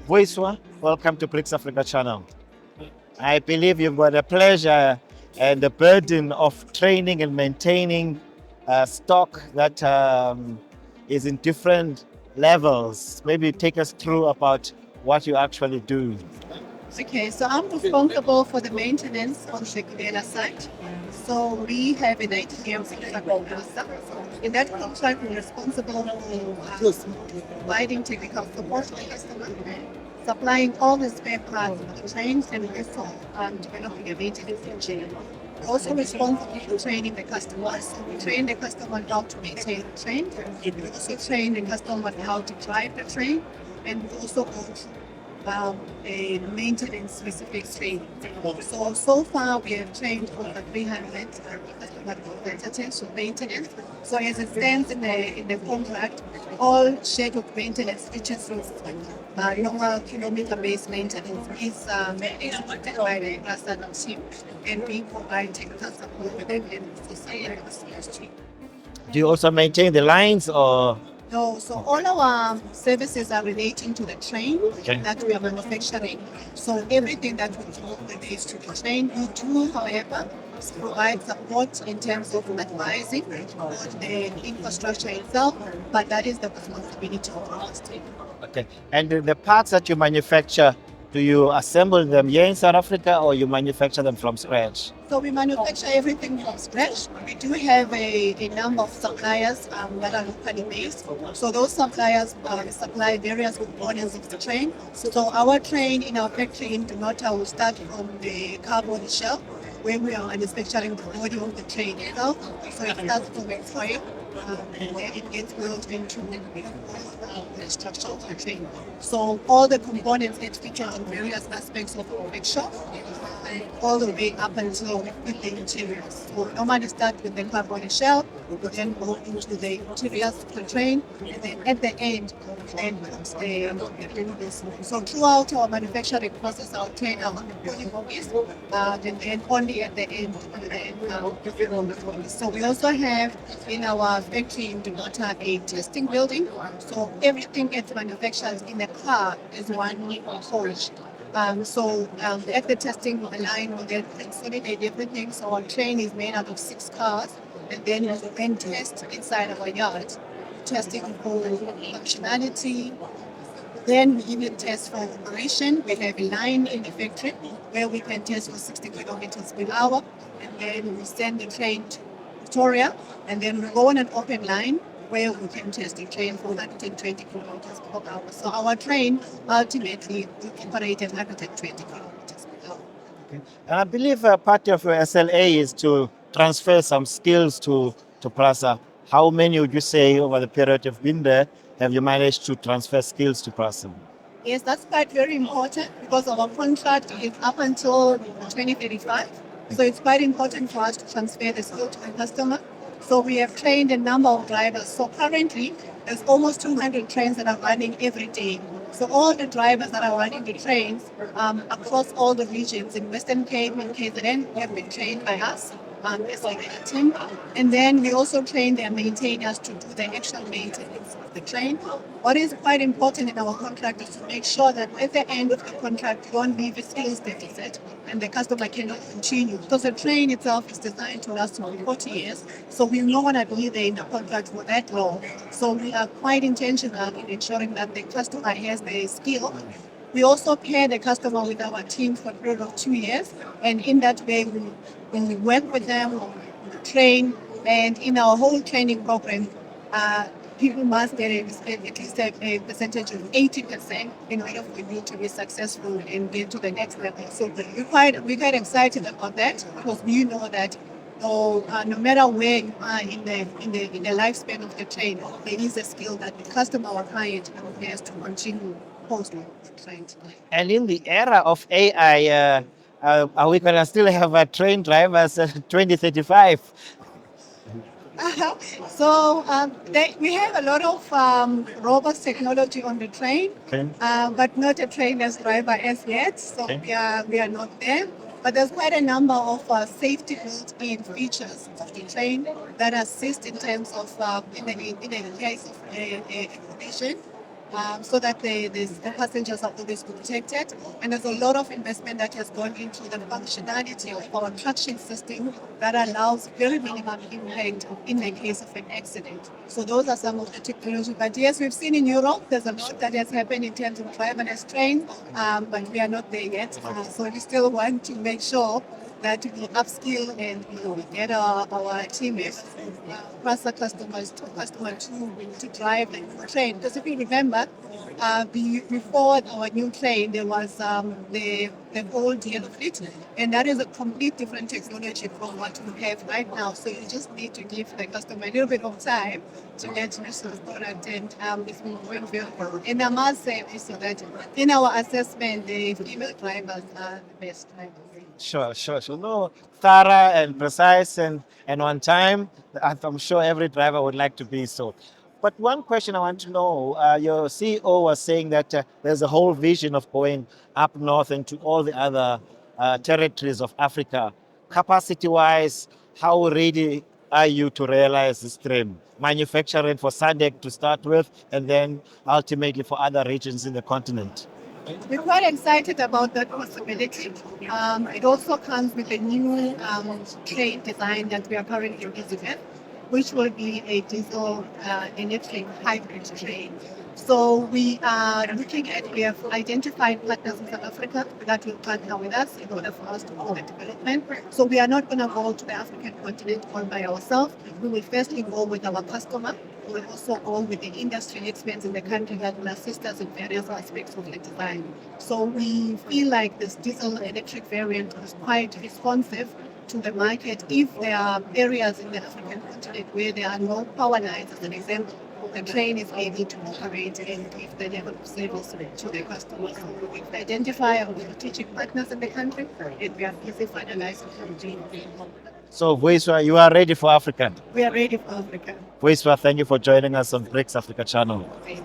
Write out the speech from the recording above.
Vuyiswa, welcome to BRICS Africa Channel. I believe you've got the pleasure and the burden of training and maintaining stock that is in different levels. Maybe take us through about what you actually do. Okay, so I'm responsible for the maintenance on the Gibela site. So we have an 80-year contract with PRASA. In that contract, we're responsible for providing technical support to the customer, supplying all the spare parts for the trains, and also developing a maintenance engineer. We're also responsible for training the customers. So we train the customer on how to maintain the train. We also train the customer on how to drive the train, and we also go through a maintenance specific training. So far we have trained over 300 customer representatives for maintenance. So as it stands in the contract, all scheduled maintenance, which is normal kilometer-based maintenance, is managed by the PRASA team, and we provide technical support with them and supply customers too. Do you also maintain the lines or? No, so all our services are relating to the train Okay. that we are manufacturing. So everything that we do relates to the train. We do, however, provide support in terms of advising on the infrastructure itself, but that is the responsibility of our team. Okay. And the parts that you manufacture, do you assemble them here in South Africa or you manufacture them from scratch? So we manufacture everything from scratch. We do have a number of suppliers that are locally based. So those suppliers supply various components of the train. So our train in our factory in Dunota will start from the car body shell, where we are manufacturing the body of the train itself. So it starts from a frame, and then it gets built into the structure of the train. So all the components get featured in various aspects of the workshop, all the way up until with the interiors. So normally start with the car body shell, then go into the interiors of the train, and then at the end, then comes the windows. So throughout our manufacturing process, our train our body bodies, and then only at the end. So we also have in our factory in Dunota a testing building. So everything gets manufactured in the car is one polish. At the testing line, we get consolidate everything. So our train is made out of 6 cars, and then we then test inside our yard, testing for functionality. Then we even test for operation. We have a line in the factory where we can test for 60 kilometers per hour, and then we send the train to Victoria, and then we go on an open line where we can test the train for 120 kilometers per hour. So our train ultimately will operate at 120 kilometers per hour. Okay. And I believe part of your SLA is to transfer some skills to PRASA. How many would you say over the period you've been there have you managed to transfer skills to PRASA? Yes, that's quite very important because our contract is up until 2035. So it's quite important for us to transfer the skill to the customer. So we have trained a number of drivers. So currently, there's almost 200 trains that are running every day. So all the drivers that are running the trains across all the regions in Western Cape and KZN have been trained by us as like a team. And then we also train their maintainers to do the actual maintenance of the train. What is quite important in our contract is to make sure that at the end of the contract, you don't leave a skills deficit and the customer cannot continue. Because the train itself is designed to last for 40 years. So we don't want to be there in the contract for that long. So we are quite intentional in ensuring that the customer has the skill. We also pair the customer with our team for a period of 2 years. And in that way, we work with them, we train, and in our whole training program, people must get at least a percentage of 80% in order for you to be successful and get to the next level. So we're quite excited about that because we know that no matter where you are in the lifespan of the train, there is a skill that the customer or client has to continue post train. And in the era of AI, are we going to still have train drivers 2035? So we have a lot of robust technology on the train, Okay. but not a trainless driver as yet. So Okay. we are not there. But there's quite a number of safety built-in features of the train that assist in terms of in the case of a collision. So that the passengers are always protected. And there's a lot of investment that has gone into the functionality of our traction system that allows very minimum impact in the case of an accident. So those are some of the technology. But yes, we've seen in Europe, there's a lot that has happened in terms of driverless trains, but we are not there yet. So we still want to make sure that we upskill and get our teammates, PRASA customers, to drive the train. Because if you remember, before our new train, there was the old yellow fleet, and that is a complete different technology from what we have right now. So you just need to give the customer a little bit of time to get used to the product, and it's been going very well. And I must say also that in our assessment, the female drivers are the best drivers. Sure. No, thorough and precise and on time. I'm sure every driver would like to be so. But one question I want to know, your CEO was saying that there's a whole vision of going up north into all the other territories of Africa. Capacity-wise, how ready are you to realize this dream? Manufacturing for SADC to start with, and then ultimately for other regions in the continent. We're quite excited about that possibility. It also comes with a new train design that we are currently using, which will be a diesel electric hybrid train. So we have identified partners in South Africa that will partner with us in order for us to do the development. So we are not going to go to the African continent all by ourselves. We will firstly go with our customer. We will also go with the industry experts in the country that will assist us in various aspects of the design. So we feel like this diesel electric variant is quite responsive to the market. If there are areas in the African continent where there are no power lines, as an example, the train is able to operate and give the level of service to the customers. So we identify our strategic partners in the country, and we are busy finalizing the. So, Vuyiswa, you are ready for Africa. We are ready for Africa. Vuyiswa, thank you for joining us on BRICS Africa Channel. Okay.